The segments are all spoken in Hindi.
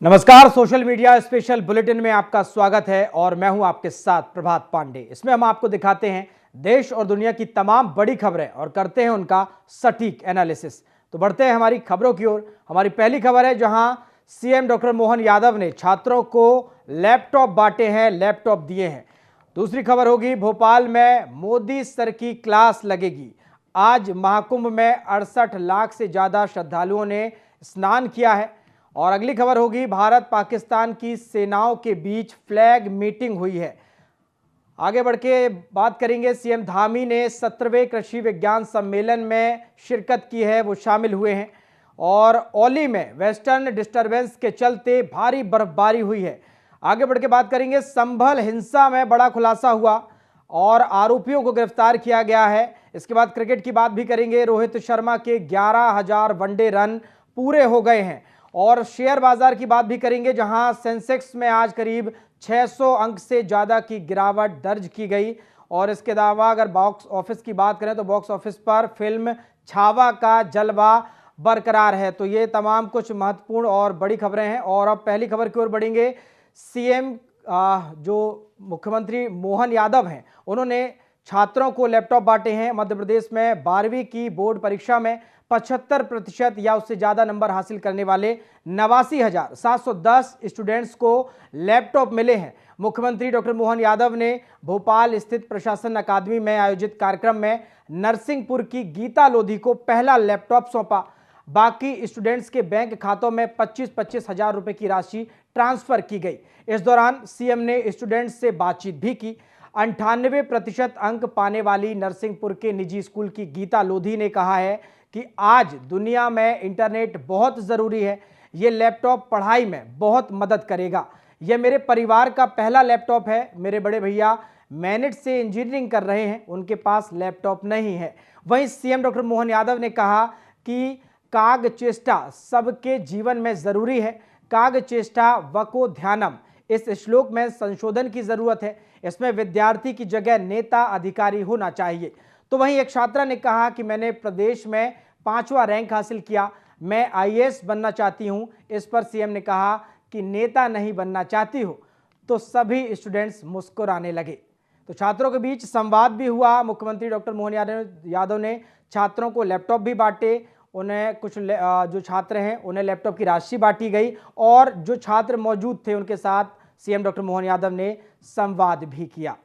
नमस्कार, सोशल मीडिया स्पेशल बुलेटिन में आपका स्वागत है और मैं हूं आपके साथ प्रभात पांडे। इसमें हम आपको दिखाते हैं देश और दुनिया की तमाम बड़ी खबरें और करते हैं उनका सटीक एनालिसिस। तो बढ़ते हैं हमारी खबरों की ओर। हमारी पहली खबर है जहां सीएम डॉक्टर मोहन यादव ने छात्रों को लैपटॉप बांटे हैं, लैपटॉप दिए हैं। दूसरी खबर होगी भोपाल में मोदी सर की क्लास लगेगी। आज महाकुंभ में 68 लाख से ज्यादा श्रद्धालुओं ने स्नान किया है। और अगली खबर होगी भारत पाकिस्तान की सेनाओं के बीच फ्लैग मीटिंग हुई है। आगे बढ़ के बात करेंगे, सीएम धामी ने 17वें कृषि विज्ञान सम्मेलन में शिरकत की है, वो शामिल हुए हैं। और औली में वेस्टर्न डिस्टरबेंस के चलते भारी बर्फबारी हुई है। आगे बढ़ के बात करेंगे, संभल हिंसा में बड़ा खुलासा हुआ और आरोपियों को गिरफ्तार किया गया है। इसके बाद क्रिकेट की बात भी करेंगे, रोहित शर्मा के 11,000 वनडे रन पूरे हो गए हैं। और शेयर बाजार की बात भी करेंगे, जहां सेंसेक्स में आज करीब 600 अंक से ज्यादा की गिरावट दर्ज की गई। और इसके अलावा अगर बॉक्स ऑफिस की बात करें तो बॉक्स ऑफिस पर फिल्म छावा का जलवा बरकरार है। तो ये तमाम कुछ महत्वपूर्ण और बड़ी खबरें हैं। और अब पहली खबर की ओर बढ़ेंगे। सीएम जो मुख्यमंत्री मोहन यादव हैं, उन्होंने छात्रों को लैपटॉप बांटे हैं। मध्य प्रदेश में 12वीं की बोर्ड परीक्षा में 75% या उससे ज्यादा नंबर हासिल करने वाले 89,710 स्टूडेंट्स को लैपटॉप मिले हैं। मुख्यमंत्री डॉक्टर मोहन यादव ने भोपाल स्थित प्रशासन अकादमी में आयोजित कार्यक्रम में नरसिंहपुर की गीता लोधी को पहला लैपटॉप सौंपा। बाकी स्टूडेंट्स के बैंक खातों में 25-25 हजार रुपए की राशि ट्रांसफर की गई। इस दौरान सीएम ने स्टूडेंट्स से बातचीत भी की। 98% अंक पाने वाली नरसिंहपुर के निजी स्कूल की गीता लोधी ने कहा है कि आज दुनिया में इंटरनेट बहुत ज़रूरी है। ये लैपटॉप पढ़ाई में बहुत मदद करेगा। यह मेरे परिवार का पहला लैपटॉप है। मेरे बड़े भैया मैनेट से इंजीनियरिंग कर रहे हैं, उनके पास लैपटॉप नहीं है। वहीं सीएम डॉक्टर मोहन यादव ने कहा कि काग चेष्टा सबके जीवन में ज़रूरी है। काग चेष्टा वको ध्यानम, इस श्लोक में संशोधन की ज़रूरत है। इसमें विद्यार्थी की जगह नेता अधिकारी होना चाहिए। तो वहीं एक छात्रा ने कहा कि मैंने प्रदेश में 5वां रैंक हासिल किया, मैं आईएएस बनना चाहती हूं। इस पर सीएम ने कहा कि नेता नहीं बनना चाहती हो। तो सभी स्टूडेंट्स मुस्कुराने लगे। तो छात्रों के बीच संवाद भी हुआ। मुख्यमंत्री डॉक्टर मोहन यादव ने छात्रों को लैपटॉप भी बांटे। उन्हें कुछ जो छात्र हैं उन्हें लैपटॉप की राशि बांटी गई और जो छात्र मौजूद थे उनके साथ सीएम डॉक्टर मोहन यादव ने संवाद भी किया।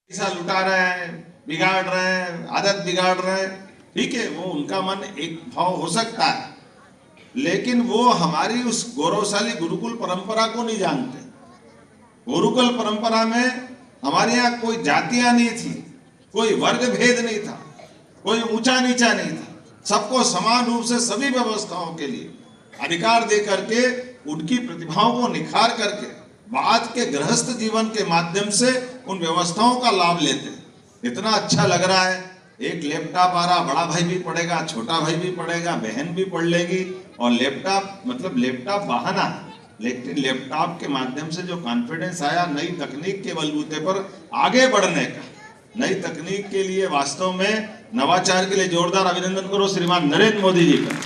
पैसा लुटा रहे हैं, बिगाड़ रहे हैं, आदत बिगाड़ रहे हैं, ठीक है, वो उनका मन एक भाव हो सकता है, लेकिन वो हमारी उस गौरवशाली गुरुकुल परंपरा को नहीं जानते। गुरुकुल परंपरा में हमारे यहाँ कोई जातियां नहीं थी, कोई वर्ग भेद नहीं था, कोई ऊंचा नीचा नहीं था। सबको समान रूप से सभी व्यवस्थाओं के लिए अधिकार दे करके उनकी प्रतिभाओं को निखार करके बाद के गृहस्थ जीवन के माध्यम से उन व्यवस्थाओं का लाभ लेते। इतना अच्छा लग रहा है, एक लैपटॉप आ रहा, बड़ा भाई भी पढ़ेगा, छोटा भाई भी पढ़ेगा, बहन भी पढ़ लेगी। और लैपटॉप मतलब लैपटॉप बहाना है, लेकिन लैपटॉप के माध्यम से जो कॉन्फिडेंस आया नई तकनीक के बलबूते पर आगे बढ़ने का, नई तकनीक के लिए वास्तव में नवाचार के लिए जोरदार अभिनंदन करो श्रीमान नरेंद्र मोदी जी का।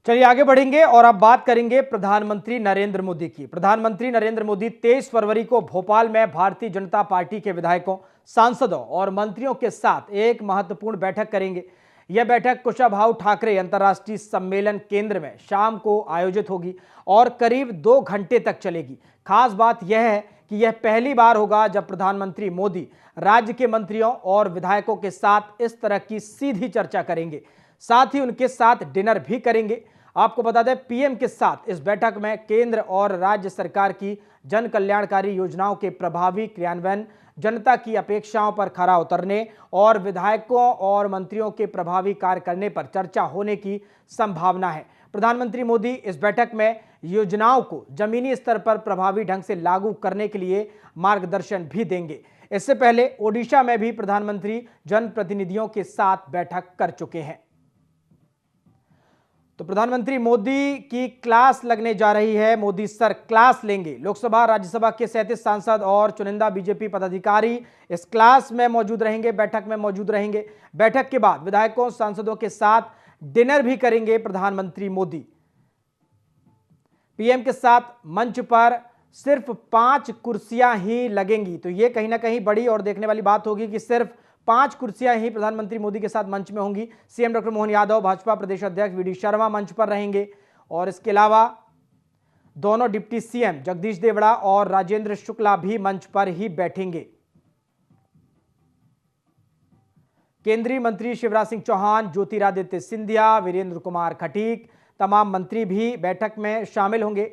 चलिए आगे बढ़ेंगे और अब बात करेंगे प्रधानमंत्री नरेंद्र मोदी की। प्रधानमंत्री नरेंद्र मोदी 23 फरवरी को भोपाल में भारतीय जनता पार्टी के विधायकों, सांसदों और मंत्रियों के साथ एक महत्वपूर्ण बैठक करेंगे। यह बैठक कुशाभाऊ ठाकरे अंतर्राष्ट्रीय सम्मेलन केंद्र में शाम को आयोजित होगी और करीब 2 घंटे तक चलेगी। खास बात यह है कि यह पहली बार होगा जब प्रधानमंत्री मोदी राज्य के मंत्रियों और विधायकों के साथ इस तरह की सीधी चर्चा करेंगे। साथ ही उनके साथ डिनर भी करेंगे। आपको बता दें, पीएम के साथ इस बैठक में केंद्र और राज्य सरकार की जन कल्याणकारी योजनाओं के प्रभावी क्रियान्वयन, जनता की अपेक्षाओं पर खरा उतरने और विधायकों और मंत्रियों के प्रभावी कार्य करने पर चर्चा होने की संभावना है। प्रधानमंत्री मोदी इस बैठक में योजनाओं को जमीनी स्तर पर प्रभावी ढंग से लागू करने के लिए मार्गदर्शन भी देंगे। इससे पहले ओडिशा में भी प्रधानमंत्री जनप्रतिनिधियों के साथ बैठक कर चुके हैं। तो प्रधानमंत्री मोदी की क्लास लगने जा रही है। मोदी सर क्लास लेंगे। लोकसभा राज्यसभा के 37 सांसद और चुनिंदा बीजेपी पदाधिकारी इस क्लास में मौजूद रहेंगे, बैठक में मौजूद रहेंगे। बैठक के बाद विधायकों सांसदों के साथ डिनर भी करेंगे प्रधानमंत्री मोदी। पीएम के साथ मंच पर सिर्फ 5 कुर्सियां ही लगेंगी। तो यह कहीं ना कहीं बड़ी और देखने वाली बात होगी कि सिर्फ 5 कुर्सियां ही प्रधानमंत्री मोदी के साथ मंच में होंगी। सीएम डॉक्टर मोहन यादव, भाजपा प्रदेश अध्यक्ष वीडी शर्मा मंच पर रहेंगे और इसके अलावा दोनों डिप्टी सीएम जगदीश देवड़ा और राजेंद्र शुक्ला भी मंच पर ही बैठेंगे। केंद्रीय मंत्री शिवराज सिंह चौहान, ज्योतिरादित्य सिंधिया, वीरेंद्र कुमार खटीक, तमाम मंत्री भी बैठक में शामिल होंगे।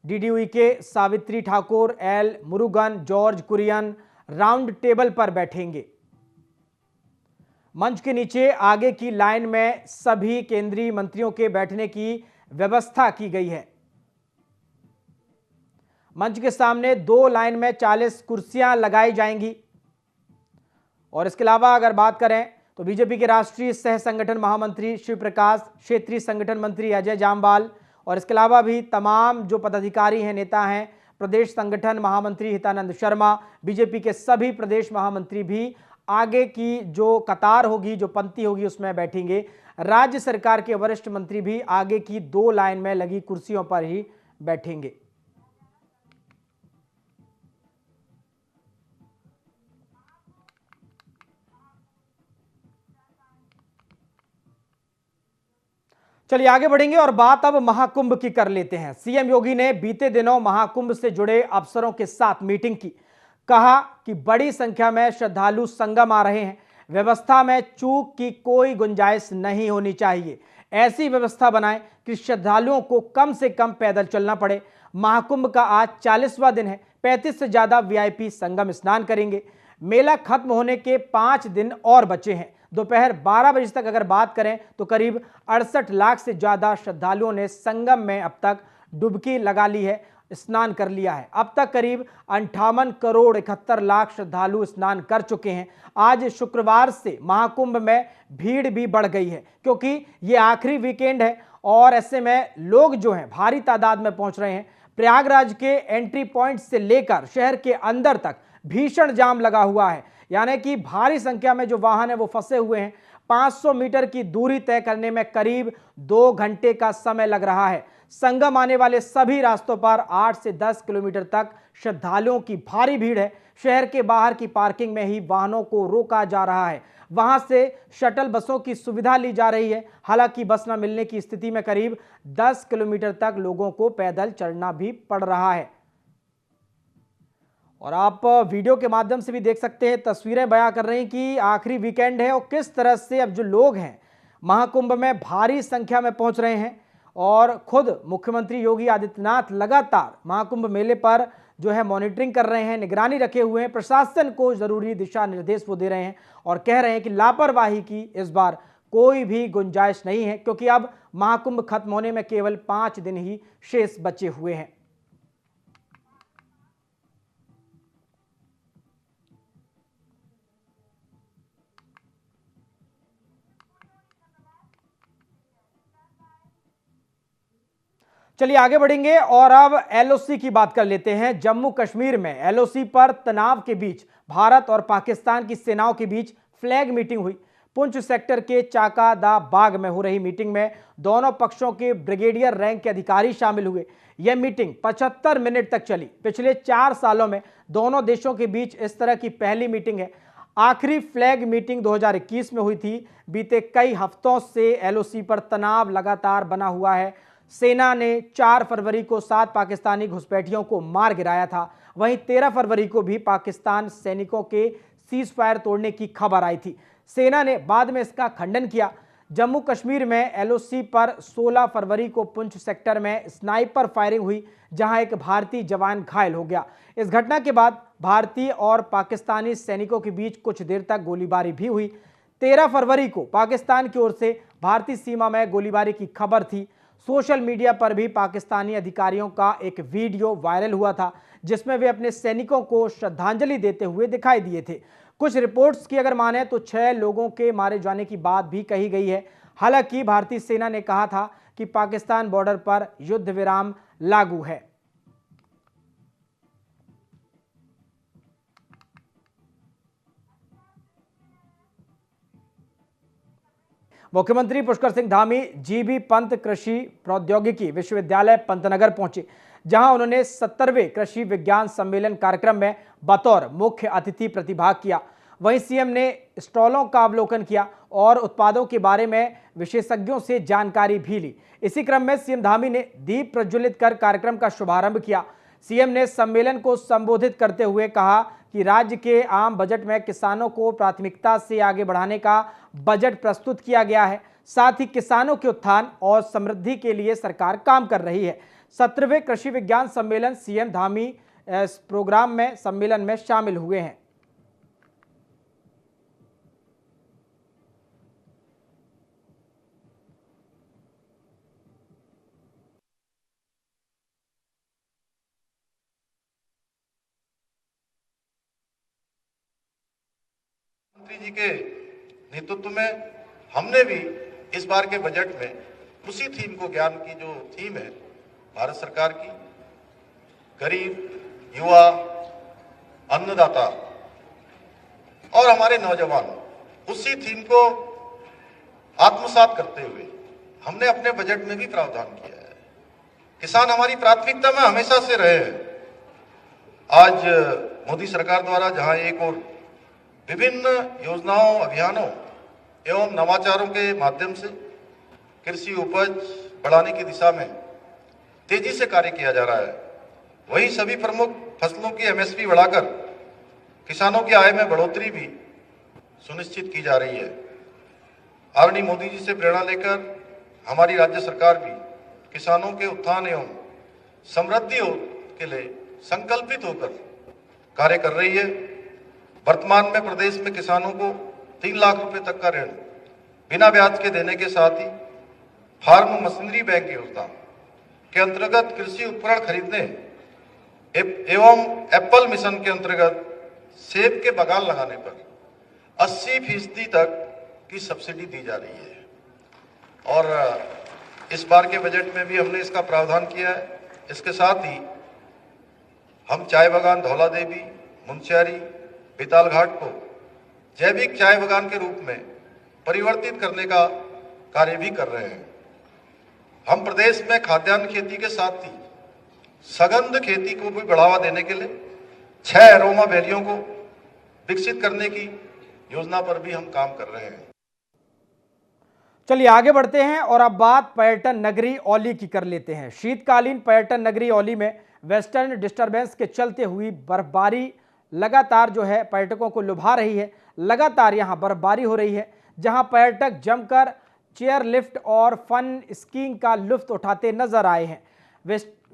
डीडीयू के Savitri Thakur, L Murugan, George Kurian round table पर बैठेंगे। मंच के नीचे आगे की लाइन में सभी केंद्रीय मंत्रियों के बैठने की व्यवस्था की गई है। मंच के सामने 2 लाइन में 40 कुर्सियां लगाई जाएंगी। और इसके अलावा अगर बात करें तो बीजेपी के राष्ट्रीय सह संगठन महामंत्री शिव प्रकाश, क्षेत्रीय संगठन मंत्री अजय जामवाल और इसके अलावा भी तमाम जो पदाधिकारी हैं, नेता हैं, प्रदेश संगठन महामंत्री हितानंद शर्मा, बीजेपी के सभी प्रदेश महामंत्री भी आगे की जो कतार होगी, जो पंक्ति होगी, उसमें बैठेंगे। राज्य सरकार के वरिष्ठ मंत्री भी आगे की 2 लाइन में लगी कुर्सियों पर ही बैठेंगे। चलिए आगे बढ़ेंगे और बात अब महाकुंभ की कर लेते हैं। सीएम योगी ने बीते दिनों महाकुंभ से जुड़े अफसरों के साथ मीटिंग की। कहा कि बड़ी संख्या में श्रद्धालु संगम आ रहे हैं, व्यवस्था में चूक की कोई गुंजाइश नहीं होनी चाहिए। ऐसी व्यवस्था बनाएं कि श्रद्धालुओं को कम से कम पैदल चलना पड़े। महाकुंभ का आज 40वां दिन है। 35 से ज्यादा वीआईपी संगम स्नान करेंगे। मेला खत्म होने के 5 दिन और बचे हैं। दोपहर 12 बजे तक अगर बात करें तो करीब 68 लाख से ज्यादा श्रद्धालुओं ने संगम में अब तक डुबकी लगा ली है, स्नान कर लिया है। अब तक करीब 58 करोड़ 71 लाख श्रद्धालु स्नान कर चुके हैं। आज शुक्रवार से महाकुंभ में भीड़ भी बढ़ गई है क्योंकि ये आखिरी वीकेंड है और ऐसे में लोग जो हैं भारी तादाद में पहुंच रहे हैं। प्रयागराज के एंट्री पॉइंट से लेकर शहर के अंदर तक भीषण जाम लगा हुआ है, यानी कि भारी संख्या में जो वाहन है वो फंसे हुए हैं। 500 मीटर की दूरी तय करने में करीब 2 घंटे का समय लग रहा है। संगम आने वाले सभी रास्तों पर 8 से 10 किलोमीटर तक श्रद्धालुओं की भारी भीड़ है। शहर के बाहर की पार्किंग में ही वाहनों को रोका जा रहा है। वहां से शटल बसों की सुविधा ली जा रही है। हालांकि बस न मिलने की स्थिति में करीब 10 किलोमीटर तक लोगों को पैदल चलना भी पड़ रहा है। और आप वीडियो के माध्यम से भी देख सकते हैं, तस्वीरें बयां कर रही हैं कि आखिरी वीकेंड है और किस तरह से अब जो लोग हैं महाकुंभ में भारी संख्या में पहुंच रहे हैं। और खुद मुख्यमंत्री योगी आदित्यनाथ लगातार महाकुंभ मेले पर जो है मॉनिटरिंग कर रहे हैं, निगरानी रखे हुए हैं। प्रशासन को जरूरी दिशा निर्देश वो दे रहे हैं और कह रहे हैं कि लापरवाही की इस बार कोई भी गुंजाइश नहीं है क्योंकि अब महाकुंभ खत्म होने में केवल 5 दिन ही शेष बचे हुए हैं। चलिए आगे बढ़ेंगे और अब एलओसी की बात कर लेते हैं। जम्मू कश्मीर में एलओसी पर तनाव के बीच भारत और पाकिस्तान की सेनाओं के बीच फ्लैग मीटिंग हुई। पुंछ सेक्टर के चाका दा बाग में हो रही मीटिंग में दोनों पक्षों के ब्रिगेडियर रैंक के अधिकारी शामिल हुए। यह मीटिंग 75 मिनट तक चली। पिछले 4 सालों में दोनों देशों के बीच इस तरह की पहली मीटिंग है। आखिरी फ्लैग मीटिंग 2021 में हुई थी। बीते कई हफ्तों से एलओसी पर तनाव लगातार बना हुआ है। सेना ने 4 फरवरी को 7 पाकिस्तानी घुसपैठियों को मार गिराया था। वहीं 13 फरवरी को भी पाकिस्तान सैनिकों के सीज फायर तोड़ने की खबर आई थी। सेना ने बाद में इसका खंडन किया। जम्मू कश्मीर में एलओसी पर 16 फरवरी को पुंछ सेक्टर में स्नाइपर फायरिंग हुई, जहां एक भारतीय जवान घायल हो गया। इस घटना के बाद भारतीय और पाकिस्तानी सैनिकों के बीच कुछ देर तक गोलीबारी भी हुई। 13 फरवरी को पाकिस्तान की ओर से भारतीय सीमा में गोलीबारी की खबर थी। सोशल मीडिया पर भी पाकिस्तानी अधिकारियों का एक वीडियो वायरल हुआ था जिसमें वे अपने सैनिकों को श्रद्धांजलि देते हुए दिखाई दिए थे। कुछ रिपोर्ट्स की अगर माने तो 6 लोगों के मारे जाने की बात भी कही गई है। हालांकि भारतीय सेना ने कहा था कि पाकिस्तान बॉर्डर पर युद्ध विराम लागू है। मुख्यमंत्री पुष्कर सिंह धामी जीबी पंत कृषि प्रौद्योगिकी विश्वविद्यालय पंतनगर पहुंचे, जहां उन्होंने 70वें कृषि विज्ञान सम्मेलन कार्यक्रम में बतौर मुख्य अतिथि प्रतिभाग किया। वहीं सीएम ने स्टॉलों का अवलोकन किया और उत्पादों के बारे में विशेषज्ञों से जानकारी भी ली। इसी क्रम में सीएम धामी ने दीप प्रज्वलित कर कार्यक्रम का शुभारंभ किया। सीएम ने सम्मेलन को संबोधित करते हुए कहा कि राज्य के आम बजट में किसानों को प्राथमिकता से आगे बढ़ाने का बजट प्रस्तुत किया गया है। साथ ही किसानों के उत्थान और समृद्धि के लिए सरकार काम कर रही है। 17वें कृषि विज्ञान सम्मेलन सीएम धामी इस प्रोग्राम में सम्मेलन में शामिल हुए हैं। मंत्री जी के नेतृत्व में हमने भी इस बार के बजट में उसी थीम को, ज्ञान की जो थीम है भारत सरकार की, गरीब, युवा, अन्नदाता और हमारे नौजवान, उसी थीम को आत्मसात करते हुए हमने अपने बजट में भी प्रावधान किया है। किसान हमारी प्राथमिकता में हमेशा से रहे हैं। आज मोदी सरकार द्वारा जहां एक और विभिन्न योजनाओं, अभियानों एवं नवाचारों के माध्यम से कृषि उपज बढ़ाने की दिशा में तेजी से कार्य किया जा रहा है, वहीं सभी प्रमुख फसलों की एमएसपी बढ़ाकर किसानों की आय में बढ़ोतरी भी सुनिश्चित की जा रही है। आदरणीय मोदी जी से प्रेरणा लेकर हमारी राज्य सरकार भी किसानों के उत्थान एवं समृद्धि के लिए संकल्पित होकर कार्य कर रही है। वर्तमान में प्रदेश में किसानों को 3 लाख रुपए तक का ऋण बिना ब्याज के देने के साथ ही फार्म मशीनरी बैंक योजना के अंतर्गत कृषि उपकरण खरीदने एवं एप्पल मिशन के अंतर्गत सेब के बागान लगाने पर 80% तक की सब्सिडी दी जा रही है। और इस बार के बजट में भी हमने इसका प्रावधान किया है। इसके साथ ही हम चाय बागान धौला देवी, मुंशियारी, बेताल घाट को जैविक चाय बागान के रूप में परिवर्तित करने का कार्य भी कर रहे हैं। हम प्रदेश में खाद्यान्न खेती के साथ ही सघन खेती को भी बढ़ावा देने के लिए 6 अरोमा वैलियों को विकसित करने की योजना पर भी हम काम कर रहे हैं। चलिए आगे बढ़ते हैं और अब बात पर्यटन नगरी औली की कर लेते हैं। शीतकालीन पर्यटन नगरी औली में वेस्टर्न डिस्टर्बेंस के चलते हुई बर्फबारी लगातार जो है पर्यटकों को लुभा रही है। लगातार यहां बर्फबारी हो रही है, जहां पर्यटक जमकर चेयर लिफ्ट और फन स्कीइंग का लुत्फ उठाते नजर आए हैं।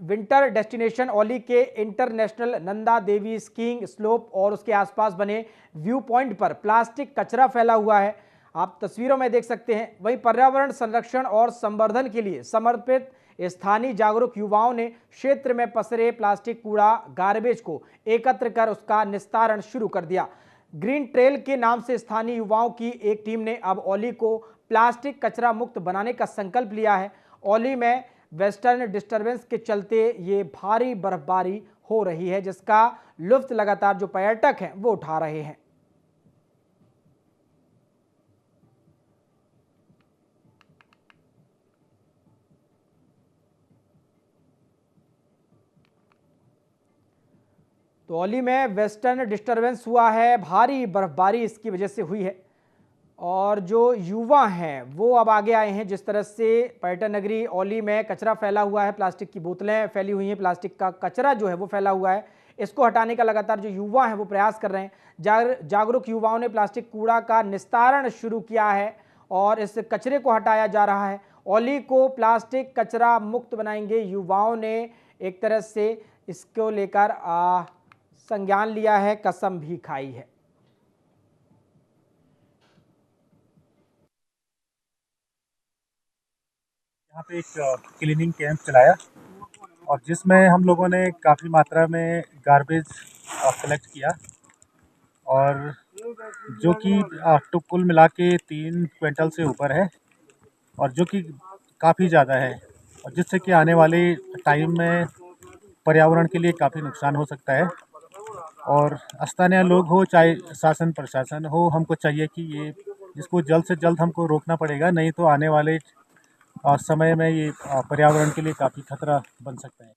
विंटर डेस्टिनेशन औली के international Nanda Devi skiing slope और उसके आसपास बने व्यू पॉइंट पर प्लास्टिक कचरा फैला हुआ है, आप तस्वीरों में देख सकते हैं। वहीं पर्यावरण संरक्षण और संवर्धन के लिए समर्पित स्थानीय जागरूक युवाओं ने क्षेत्र में पसरे प्लास्टिक कूड़ा गार्बेज को एकत्र कर उसका निस्तारण शुरू कर दिया। ग्रीन ट्रेल के नाम से स्थानीय युवाओं की एक टीम ने अब औली को प्लास्टिक कचरा मुक्त बनाने का संकल्प लिया है। औली में वेस्टर्न डिस्टर्बेंस के चलते ये भारी बर्फबारी हो रही है, जिसका लुत्फ लगातार जो पर्यटक हैं वो उठा रहे हैं। तो औली में वेस्टर्न डिस्टर्बेंस हुआ है, भारी बर्फबारी इसकी वजह से हुई है और जो युवा हैं वो अब आगे आए हैं। जिस तरह से पर्यटन नगरी औली में कचरा फैला हुआ है, प्लास्टिक की बोतलें फैली हुई हैं, प्लास्टिक का कचरा जो है वो फैला हुआ है, इसको हटाने का लगातार जो युवा हैं वो प्रयास कर रहे हैं। जागरूक युवाओं ने प्लास्टिक कूड़ा का निस्तारण शुरू किया है और इस कचरे को हटाया जा रहा है। औली को प्लास्टिक कचरा मुक्त बनाएंगे युवाओं ने एक तरह से इसको लेकर संज्ञान लिया है, कसम भी खाई है। यहाँ पे एक क्लीनिंग कैंप चलाया और जिसमें हम लोगों ने काफ़ी मात्रा में गार्बेज कलेक्ट किया और जो कि तो कुल मिला के 3 क्विंटल से ऊपर है और जो कि काफ़ी ज़्यादा है, और जिससे कि आने वाले टाइम में पर्यावरण के लिए काफ़ी नुकसान हो सकता है। और स्थानीय लोग हो चाहे शासन प्रशासन हो, हमको चाहिए कि ये इसको जल्द से जल्द हमको रोकना पड़ेगा, नहीं तो आने वाले समय में ये पर्यावरण के लिए काफ़ी खतरा बन सकता है।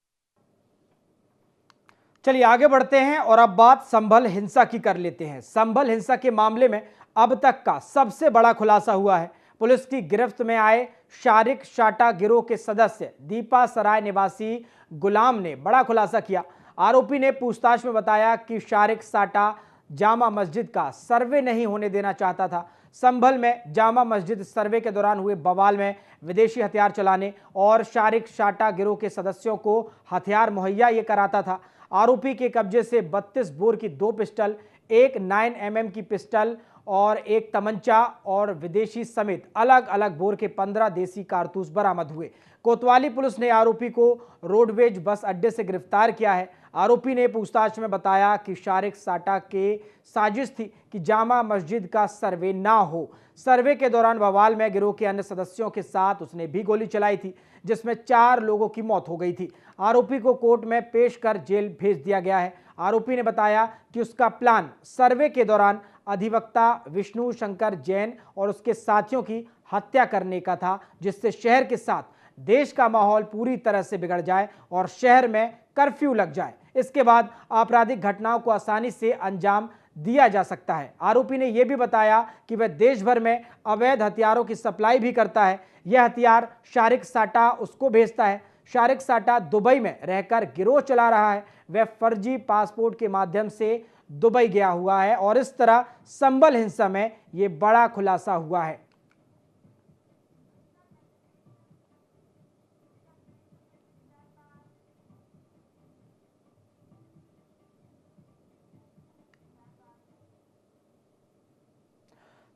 चलिए आगे बढ़ते हैं और अब बात संभल हिंसा की कर लेते हैं। संभल हिंसा के मामले में अब तक का सबसे बड़ा खुलासा हुआ है। पुलिस की गिरफ्त में आए शारिक शाटा गिरोह के सदस्य दीपा सराय निवासी गुलाम ने बड़ा खुलासा किया। आरोपी ने पूछताछ में बताया कि शारिक साटा जामा मस्जिद का सर्वे नहीं होने देना चाहता था। संभल में जामा मस्जिद सर्वे के दौरान हुए बवाल में विदेशी हथियार चलाने और शारिक शाटा गिरोह के सदस्यों को हथियार मुहैया ये कराता था। आरोपी के कब्जे से 32 बोर की 2 पिस्टल, एक 9mm की पिस्टल और एक तमंचा और विदेशी समेत अलग अलग बोर के 15 देसी कारतूस बरामद हुए। कोतवाली पुलिस ने आरोपी को रोडवेज बस अड्डे से गिरफ्तार किया है। आरोपी ने पूछताछ में बताया कि शारिक साटा के साजिश थी कि जामा मस्जिद का सर्वे ना हो। सर्वे के दौरान बवाल में गिरोह के अन्य सदस्यों के साथ उसने भी गोली चलाई थी, जिसमें 4 लोगों की मौत हो गई थी। आरोपी को कोर्ट में पेश कर जेल भेज दिया गया है। आरोपी ने बताया कि उसका प्लान सर्वे के दौरान अधिवक्ता विष्णु शंकर जैन और उसके साथियों की हत्या करने का था, जिससे शहर के साथ देश का माहौल पूरी तरह से बिगड़ जाए और शहर में कर्फ्यू लग जाए। इसके बाद आपराधिक घटनाओं को आसानी से अंजाम दिया जा सकता है। आरोपी ने यह भी बताया कि वह देश भर में अवैध हथियारों की सप्लाई भी करता है। यह हथियार शारिक साटा उसको भेजता है। शारिक साटा दुबई में रहकर गिरोह चला रहा है। वह फर्जी पासपोर्ट के माध्यम से दुबई गया हुआ है और इस तरह संभल हिंसा में यह बड़ा खुलासा हुआ है।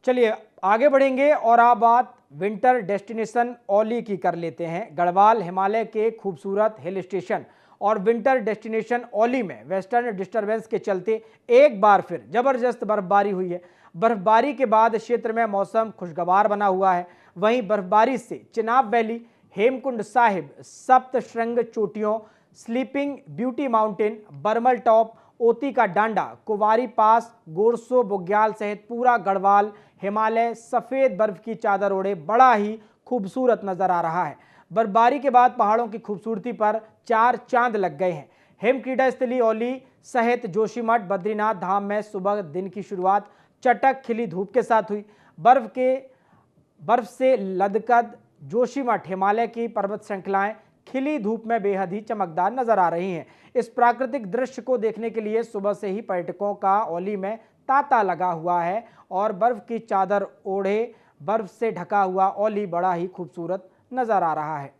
चलिए आगे बढ़ेंगे और आप बात विंटर डेस्टिनेशन औली की कर लेते हैं। गढ़वाल हिमालय के खूबसूरत हिल स्टेशन और विंटर डेस्टिनेशन औली में वेस्टर्न डिस्टर्बेंस के चलते एक बार फिर जबरदस्त बर्फबारी हुई है। बर्फबारी के बाद क्षेत्र में मौसम खुशगवार बना हुआ है। वहीं बर्फबारी से चिनाब वैली, हेमकुंड साहिब, सप्त श्रृंग चोटियों, sleeping beauty mountain, Barmal top, ओती का डांडा, कुवारी पास, गोरसो बुग्याल सहित पूरा गढ़वाल हिमालय सफेद बर्फ की चादर ओढ़े बड़ा ही खूबसूरत नजर आ रहा है। बर्फबारी के बाद पहाड़ों की खूबसूरती पर 4 चांद लग गए हैं। हिमक्रीड़ा स्थली औली सहित जोशीमठ, बद्रीनाथ धाम में सुबह दिन की शुरुआत चटक खिली धूप के साथ हुई। बर्फ से लदकद जोशीमठ हिमालय की पर्वत श्रृंखलाएं खिली धूप में बेहद ही चमकदार नजर आ रही हैं। इस प्राकृतिक दृश्य को देखने के लिए सुबह से ही पर्यटकों का औली में तांता लगा हुआ है और बर्फ की चादर ओढ़े बर्फ से ढका हुआ औली बड़ा ही खूबसूरत नजर आ रहा है।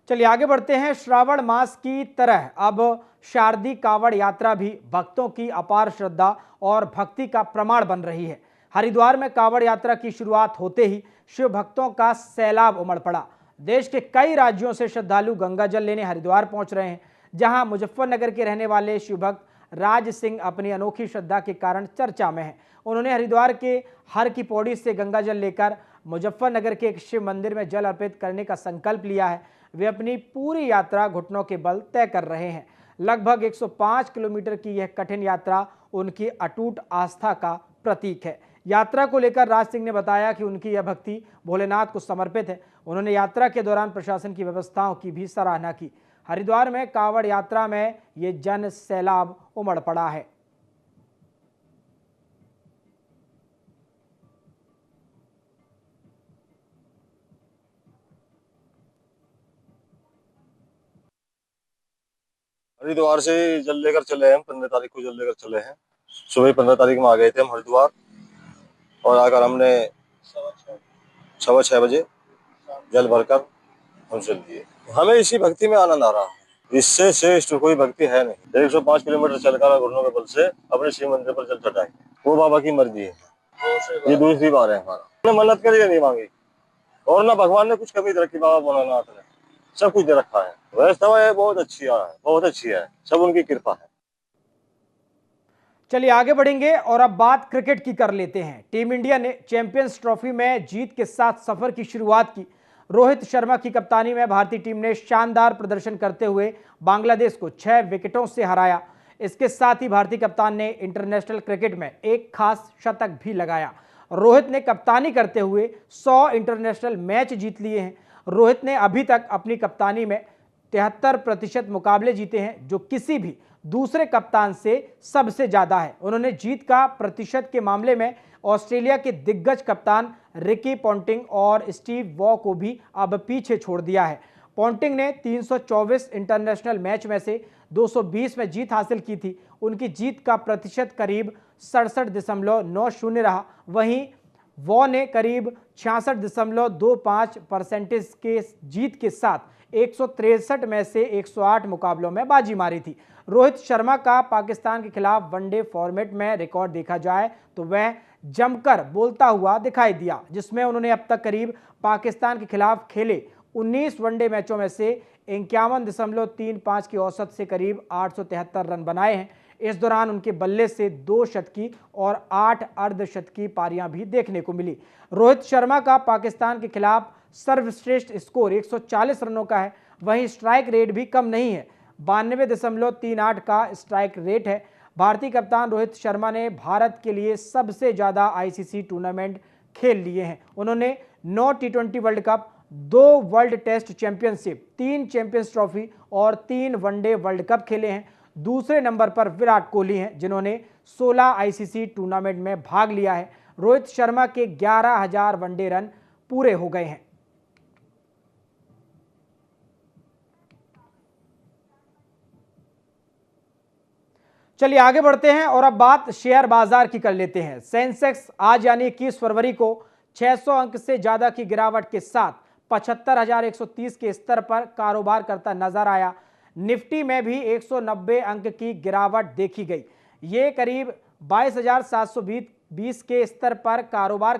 चलिए आगे बढ़ते हैं। श्रावण मास की तरह अब शारदी कावड़ यात्रा भी भक्तों की अपार श्रद्धा और भक्ति का प्रमाण बन रही है। हरिद्वार में कावड़ यात्रा की शुरुआत होते ही शिव भक्तों का सैलाब उमड़ पड़ा। देश के कई राज्यों से श्रद्धालु गंगा जल लेने हरिद्वार पहुंच रहे हैं, जहां मुजफ्फरनगर के रहने वाले शिव भक्त राज सिंह अपनी अनोखी श्रद्धा के कारण चर्चा में हैं। उन्होंने हरिद्वार के हर की पौड़ी से गंगा जल लेकर मुजफ्फरनगर के एक शिव मंदिर में जल अर्पित करने का संकल्प लिया है। वे अपनी पूरी यात्रा घुटनों के बल तय कर रहे हैं। लगभग 105 किलोमीटर की यह कठिन यात्रा उनकी अटूट आस्था का प्रतीक है। यात्रा को लेकर राज सिंह ने बताया कि उनकी यह भक्ति भोलेनाथ को समर्पित है। उन्होंने यात्रा के दौरान प्रशासन की व्यवस्थाओं की भी सराहना की। हरिद्वार में कांवड़ यात्रा में ये जन सैलाब उमड़ पड़ा है। हरिद्वार से जल लेकर चले हैं हम। 15 तारीख को जल लेकर चले हैं। सुबह 15 तारीख में आ गए थे हम हरिद्वार और आकर हमने 6:15 बजे जल भरकर हम चल दिए। हमें इसी भक्ति में आनंद आ रहा है। इससे श्रेष्ठ कोई भक्ति है नहीं। 105 किलोमीटर चलकर घुटनों के बल से अपने शिव मंदिर पर जल चढ़ाए, वो बाबा की मर्जी है। ये दूसरी बार है हमारा। हमने मन्नत करी नहीं मांगी, और ना भगवान ने कुछ कमी दे रखी, बाबा भोलानाथ ने सब कुछ दे रखा है। व्यवस्था बहुत अच्छी है, बहुत अच्छी है, सब उनकी कृपा है। चलिए आगे बढ़ेंगे और अब बात क्रिकेट की कर लेते हैं। टीम इंडिया ने चैंपियंस ट्रॉफी में जीत के साथ सफर की शुरुआत की। रोहित शर्मा की कप्तानी में भारतीय टीम ने शानदार प्रदर्शन करते हुए बांग्लादेश को 6 विकेटों से हराया। इसके साथ ही भारतीय कप्तान ने इंटरनेशनल क्रिकेट में एक खास शतक भी लगाया। रोहित ने कप्तानी करते हुए 100 इंटरनेशनल मैच जीत लिए हैं। रोहित ने अभी तक अपनी कप्तानी में 73% मुकाबले जीते हैं, जो किसी भी दूसरे कप्तान से सबसे ज्यादा है। उन्होंने जीत का प्रतिशत के मामले में ऑस्ट्रेलिया के दिग्गज कप्तान रिकी पॉन्टिंग और स्टीव वॉ को भी अब पीछे छोड़ दिया है। पॉन्टिंग ने 324 इंटरनेशनल मैच में से 220 में जीत हासिल की थी। उनकी जीत का प्रतिशत करीब 67.90 रहा। वहीं वॉ ने करीब 66.25% के जीत के साथ 163 में से 108 मुकाबलों में बाजी मारी थी। रोहित शर्मा का पाकिस्तान के खिलाफ वनडे फॉर्मेट में रिकॉर्ड देखा जाए तो वह जमकर बोलता हुआ दिखाई दिया, जिसमें उन्होंने अब तक करीब पाकिस्तान के खिलाफ खेले 19 वनडे मैचों में से 51.35 की औसत से करीब 873 रन बनाए हैं। इस दौरान उनके बल्ले से 2 शतकी और 8 अर्धशतकी पारियां भी देखने को मिली। रोहित शर्मा का पाकिस्तान के खिलाफ सर्वश्रेष्ठ स्कोर 140 रनों का है। वहीं स्ट्राइक रेट भी कम नहीं है, 92.38 का स्ट्राइक रेट है। भारतीय कप्तान रोहित शर्मा ने भारत के लिए सबसे ज्यादा आईसीसी टूर्नामेंट खेल लिए हैं। उन्होंने 9 T20 World Cup, 2 World Test Championship, 3 Champions Trophy और 3 वनडे वर्ल्ड कप खेले हैं। दूसरे नंबर पर विराट कोहली हैं, जिन्होंने 16 आईसीसी टूर्नामेंट में भाग लिया है। रोहित शर्मा के 11,000 वनडे रन पूरे हो गए हैं। चलिए आगे बढ़ते हैं और अब बात शेयर बाजार की कर लेते हैं। सेंसेक्स आज यानी 21 फरवरी को 600 अंक से ज्यादा की गिरावट के साथ 75,130 के स्तर पर कारोबार करता नजर आया। निफ्टी में भी 190 अंक की गिरावट देखी गई। ये करीब 22,720 के स्तर पर कारोबार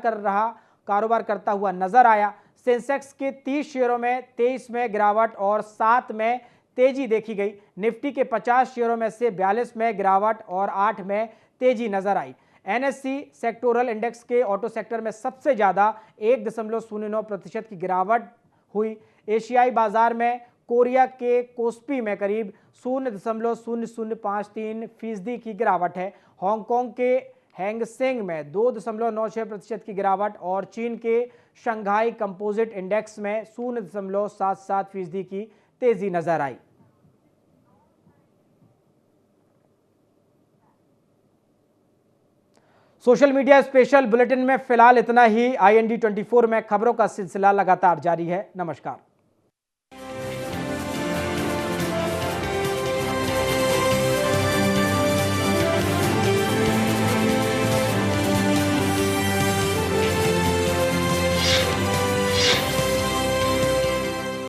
करता हुआ नजर आया। सेंसेक्स के 30 शेयरों में 23 में गिरावट और 7 में तेजी देखी गई। निफ्टी के 50 शेयरों में से 42 में गिरावट और 8 में तेजी नजर आई। एनएससी सेक्टोरल इंडेक्स के ऑटो सेक्टर में सबसे ज्यादा 1.09% की गिरावट हुई। एशियाई बाजार में कोरिया के कोस्पी में करीब 0.0053% की गिरावट है। हांगकांग के हैंगसेंग में 2.96% की गिरावट और चीन के शंघाई कंपोजिट इंडेक्स में 0.77% की तेजी नजर आई। सोशल मीडिया स्पेशल बुलेटिन में फिलहाल इतना ही। IND 24 में खबरों का सिलसिला लगातार जारी है। नमस्कार।